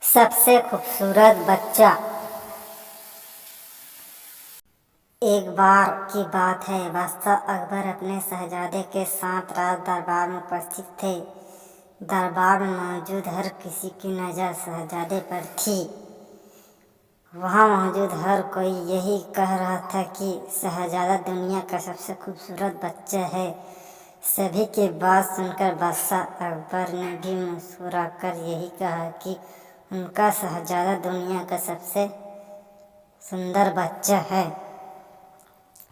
सबसे खूबसूरत बच्चा। एक बार की बात है, बादशाह अकबर अपने शहजादे के साथ राज दरबार में उपस्थित थे। दरबार में मौजूद हर किसी की नज़र शहजादे पर थी। वहाँ मौजूद हर कोई यही कह रहा था कि शहजादा दुनिया का सबसे खूबसूरत बच्चा है। सभी की बात सुनकर बादशाह अकबर ने भी मुस्कुराकर यही कहा कि उनका शहजादा दुनिया का सबसे सुंदर बच्चा है।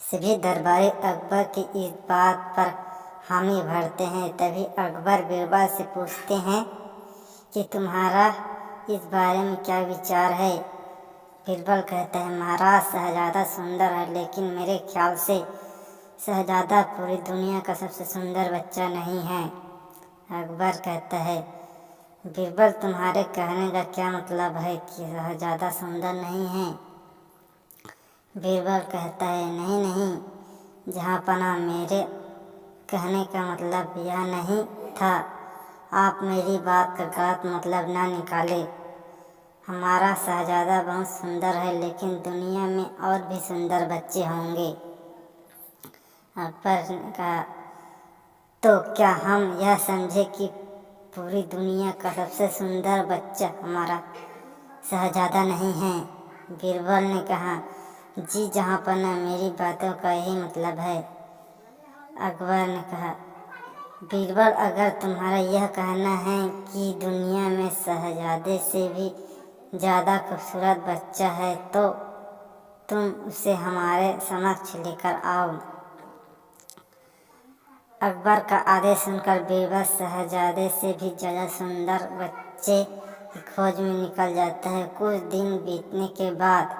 सभी दरबारी अकबर की इस बात पर हामी भरते हैं। तभी अकबर बीरबल से पूछते हैं कि तुम्हारा इस बारे में क्या विचार है। बीरबल कहता है, महाराज शहजादा सुंदर है, लेकिन मेरे ख्याल से शहजादा पूरी दुनिया का सबसे सुंदर बच्चा नहीं है। अकबर कहता है, बीरबल तुम्हारे कहने का क्या मतलब है कि शहजादा सुंदर नहीं है। बीरबल कहता है, नहीं, जहाँ पना मेरे कहने का मतलब यह नहीं था। आप मेरी बात का गलत मतलब ना निकाले। हमारा शहजादा बहुत सुंदर है, लेकिन दुनिया में और भी सुंदर बच्चे होंगे। अकबर ने कहा, तो क्या हम यह समझे कि पूरी दुनिया का सबसे सुंदर बच्चा हमारा शहजादा नहीं है। बीरबल ने कहा, जी जहाँ पना मेरी बातों का यही मतलब है। अकबर ने कहा, बीरबल अगर तुम्हारा यह कहना है कि दुनिया में शहजादे से भी ज़्यादा खूबसूरत बच्चा है, तो तुम उसे हमारे समक्ष लेकर आओ। अकबर का आदेश सुनकर बीरबल शहजादे से भी ज़्यादा सुंदर बच्चे की खोज में निकल जाता है। कुछ दिन बीतने के बाद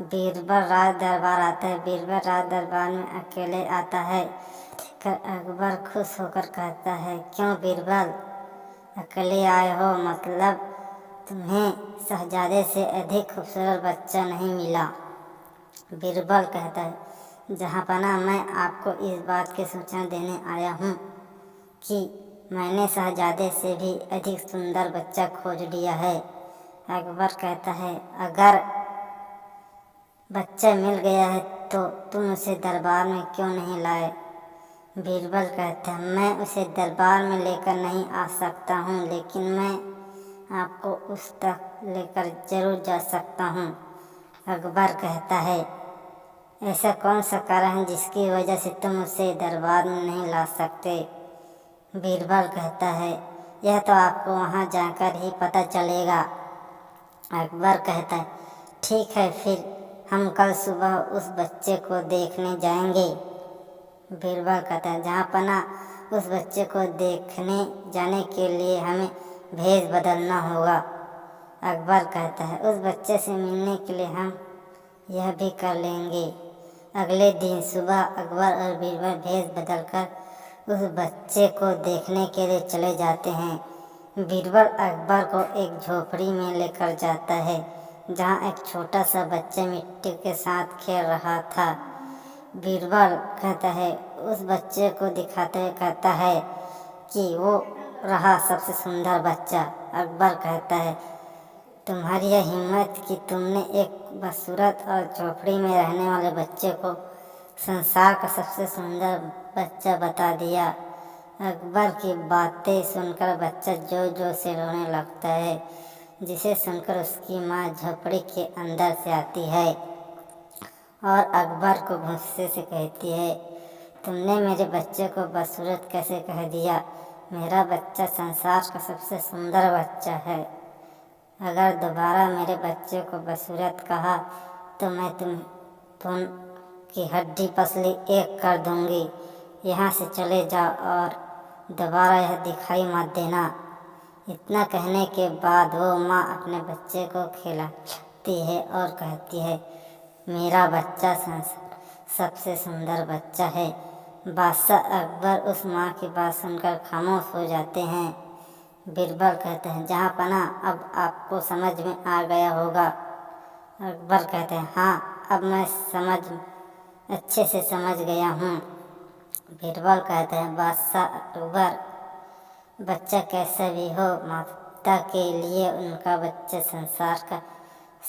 बीरबल राज दरबार आता है। बीरबल राज दरबार में अकेले आता है। अकबर खुश होकर कहता है, क्यों बीरबल, अकेले आए हो? मतलब तुम्हें शहजादे से अधिक खूबसूरत बच्चा नहीं मिला। बीरबल कहता है, जहाँपना मैं आपको इस बात की सूचना देने आया हूँ कि मैंने शहजादे से भी अधिक सुंदर बच्चा खोज लिया है। अकबर कहता है, अगर बच्चा मिल गया है तो तुम उसे दरबार में क्यों नहीं लाए? बीरबल कहता है, मैं उसे दरबार में लेकर नहीं आ सकता हूँ, लेकिन मैं आपको उस तक लेकर जरूर जा सकता हूँ। अकबर कहता है, ऐसा कौन सा कारण है जिसकी वजह से तुम उसे दरबार में नहीं ला सकते? बीरबल कहता है, यह तो आपको वहाँ जाकर ही पता चलेगा। अकबर कहता है, ठीक है, फिर हम कल सुबह उस बच्चे को देखने जाएंगे। बीरबल कहता है, जहाँ पना उस बच्चे को देखने जाने के लिए हमें भेष बदलना होगा। अकबर कहता है, उस बच्चे से मिलने के लिए हम यह भी कर लेंगे। अगले दिन सुबह अकबर और बीरबल भेष बदलकर उस बच्चे को देखने के लिए चले जाते हैं। बीरबल अकबर को एक झोपड़ी में लेकर जाता है, जहाँ एक छोटा सा बच्चा मिट्टी के साथ खेल रहा था। बीरबल कहता है, उस बच्चे को दिखाते हुए कहता है कि वो रहा सबसे सुंदर बच्चा। अकबर कहता है, तुम्हारी यह हिम्मत कि तुमने एक बदसूरत और झोपड़ी में रहने वाले बच्चे को संसार का सबसे सुंदर बच्चा बता दिया। अकबर की बातें सुनकर बच्चा जोर जोर से रोने लगता है, जिसे सुनकर उसकी माँ झोपड़ी के अंदर से आती है और अकबर को गुस्से से कहती है, तुमने मेरे बच्चे को बदसूरत कैसे कह दिया? मेरा बच्चा संसार का सबसे सुंदर बच्चा है। अगर दोबारा मेरे बच्चे को बदसूरत कहा तो मैं तुम की हड्डी पसली एक कर दूंगी। यहाँ से चले जाओ और दोबारा यह दिखाई मत देना। इतना कहने के बाद वो माँ अपने बच्चे को खिलाती है और कहती है, मेरा बच्चा सबसे सुंदर बच्चा है। बादशाह अकबर उस माँ की बात सुनकर खामोश हो जाते हैं। बीरबल कहते हैं, जहाँ पना अब आपको समझ में आ गया होगा। अकबर कहते हैं, हाँ, अब मैं अच्छे से समझ गया हूँ। बीरबल कहते हैं, बादशाह अकबर, बच्चा कैसा भी हो पिता के लिए उनका बच्चा संसार का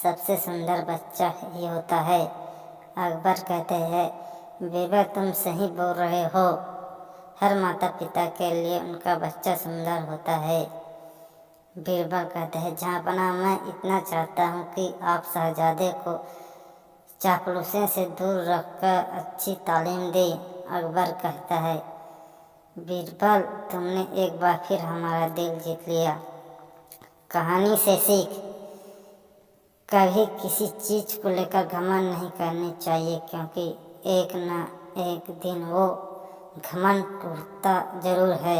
सबसे सुंदर बच्चा ही होता है। अकबर कहते हैं, बीरबल तुम सही बोल रहे हो, हर माता पिता के लिए उनका बच्चा सुंदर होता है। बीरबल कहते हैं, जहाँपनाह मैं इतना चाहता हूँ कि आप शहजादे को चापलूसी से दूर रखकर अच्छी तालीम दें। अकबर कहता है, बीरबल तुमने एक बार फिर हमारा दिल जीत लिया। कहानी से सीख, कभी किसी चीज़ को लेकर घमंड नहीं करनी चाहिए, क्योंकि एक न एक दिन वो घमंड टूटता जरूर है।